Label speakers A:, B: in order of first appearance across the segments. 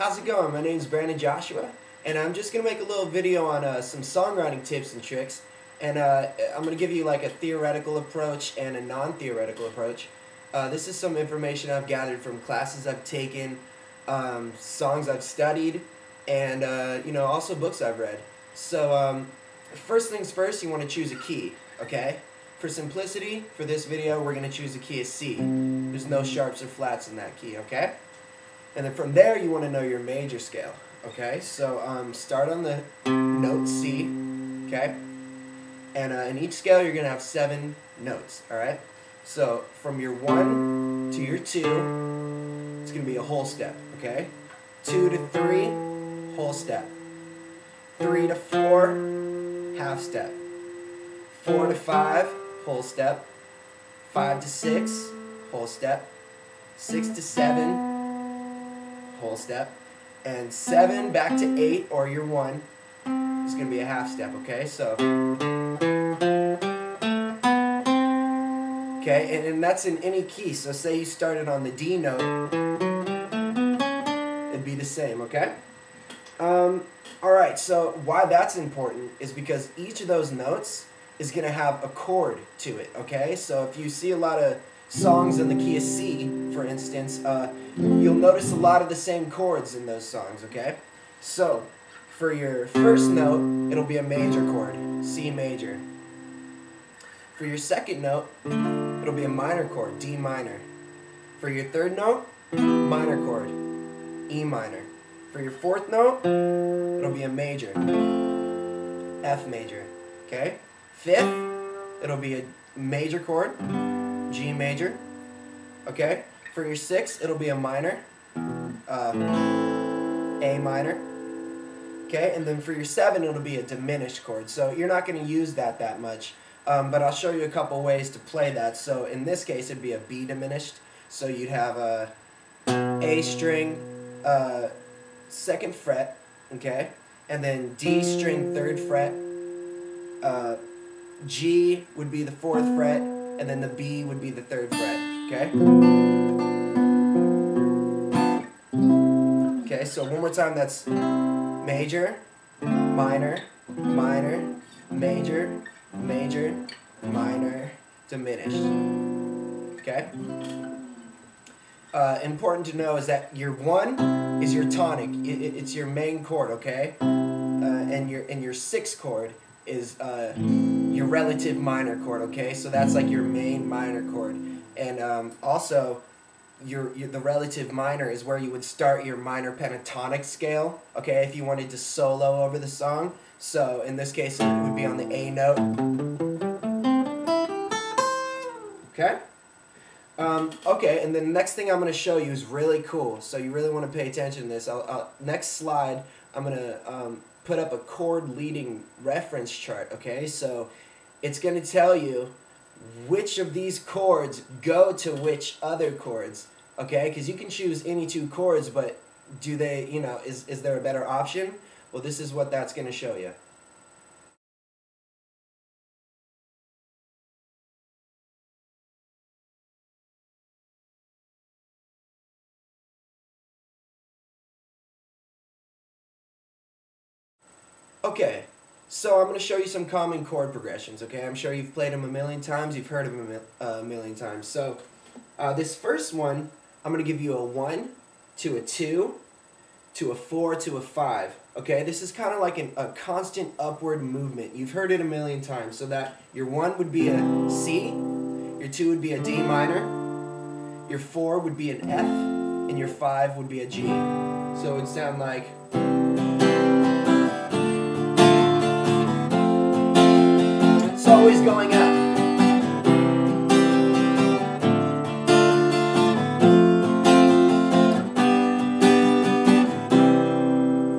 A: How's it going? My name is Brandon Joshua, and I'm just going to make a little video on some songwriting tips and tricks. And I'm going to give you like a theoretical approach and a non-theoretical approach. This is some information I've gathered from classes I've taken, songs I've studied, and also books I've read. So first things first, you want to choose a key, okay? For simplicity, for this video, we're going to choose the key of C. There's no sharps or flats in that key, okay? And then from there, you want to know your major scale, okay? So start on the note C, okay? And in each scale, you're going to have 7 notes, all right? So from your 1 to your 2, it's going to be a whole step, okay? 2 to 3, whole step. 3 to 4, half step. 4 to 5, whole step. 5 to 6, whole step. 6 to 7, whole step. And 7 back to 8, or your 1, is going to be a half step, okay? So, okay, and that's in any key. So say you started on the D note, it'd be the same, okay? Alright, so why that's important is because each of those notes is going to have a chord to it, okay? So if you see a lot of songs in the key of C, for instance, you'll notice a lot of the same chords in those songs, okay? So for your first note, it'll be a major chord, C major. For your second note, it'll be a minor chord, D minor. For your third note, minor chord, E minor. For your fourth note, it'll be a major, F major, okay? Fifth, it'll be a major chord, G major, okay? For your sixth, it'll be a minor, A minor, okay? And then for your 7, it'll be a diminished chord. So you're not going to use that much, but I'll show you a couple ways to play that. So in this case, it'd be a B diminished. So you'd have a A string, 2nd fret, okay? And then D string, 3rd fret. G would be the 4th fret, and then the B would be the 3rd fret, okay? Okay, so one more time, that's major, minor, minor, major, major, minor, diminished, okay? Important to know is that your 1 is your tonic, it's your main chord, okay? And your 6th chord is your relative minor chord, okay? So that's like your main minor chord. And also, the relative minor is where you would start your minor pentatonic scale, okay, if you wanted to solo over the song. So in this case, it would be on the A note. Okay? Okay, and then the next thing I'm going to show you is really cool, so you really want to pay attention to this. Next slide, I'm going to put up a chord leading reference chart, okay? So it's going to tell you which of these chords go to which other chords, okay? Because you can choose any 2 chords, but do they, is there a better option? Well, this is what that's going to show you. Okay, so I'm going to show you some common chord progressions, okay? I'm sure you've played them a million times, you've heard of them a million times. So this first one, I'm going to give you a 1 to a 2 to a 4 to a 5, okay? This is kind of like a constant upward movement. You've heard it a million times, so that your 1 would be a C, your 2 would be a D minor, your 4 would be an F, and your 5 would be a G. So it would sound like... always going up.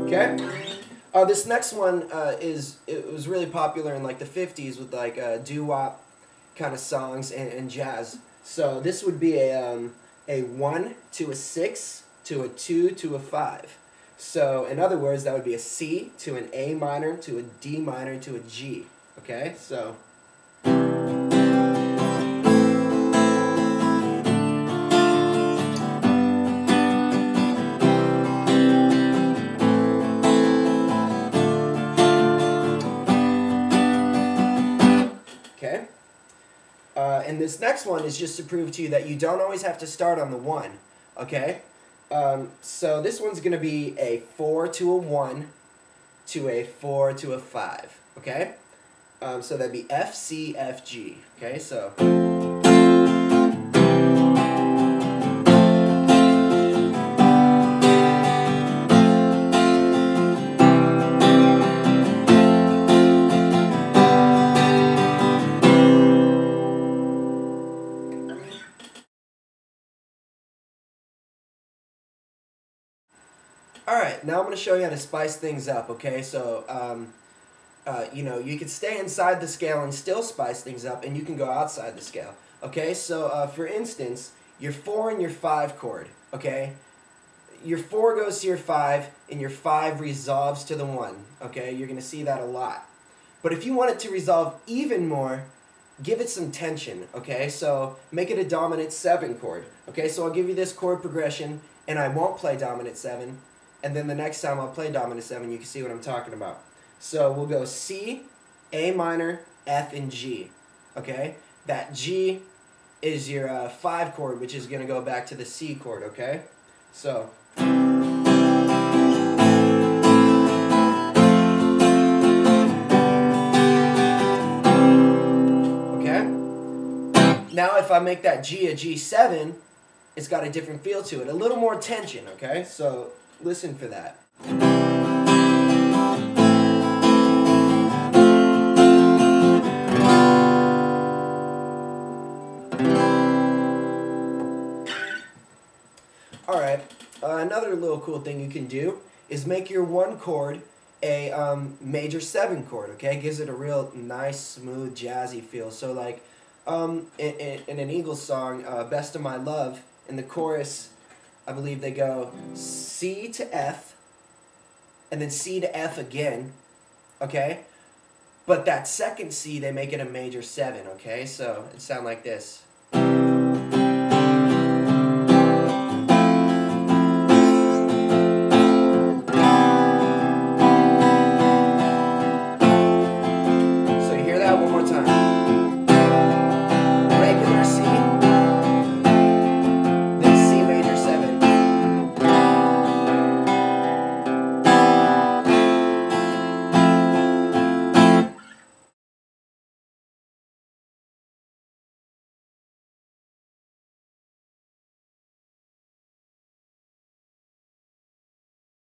A: Okay? This next one it was really popular in like the 50s with like doo-wop kind of songs and jazz. So this would be a 1 to a 6 to a 2 to a 5. So in other words, that would be a C to an A minor to a D minor to a G. Okay, so this next one is just to prove to you that you don't always have to start on the 1, okay? So this one's going to be a 4 to a 1 to a 4 to a 5, okay? So that'd be F, C, F, G, okay? So... Alright, now I'm going to show you how to spice things up, okay? So, you know, you can stay inside the scale and still spice things up, and you can go outside the scale, okay? So, for instance, your 4 and your 5 chord, okay? Your 4 goes to your 5, and your 5 resolves to the 1, okay? You're going to see that a lot. But if you want it to resolve even more, give it some tension, okay? So, make it a dominant 7 chord, okay? So, I'll give you this chord progression, and I won't play dominant 7. And then the next time I'll play dominant 7, you can see what I'm talking about. So we'll go C, A minor, F, and G. Okay? That G is your 5 chord, which is going to go back to the C chord, okay? So... Okay? Now if I make that G a G7, it's got a different feel to it. A little more tension, okay? So... listen for that. Alright, another little cool thing you can do is make your 1 chord a major 7 chord, okay? It gives it a real nice, smooth, jazzy feel. So like in an Eagles song, Best of My Love, in the chorus, I believe they go C to F, and then C to F again, okay? But that second C, they make it a major 7, okay? So it sounds like this.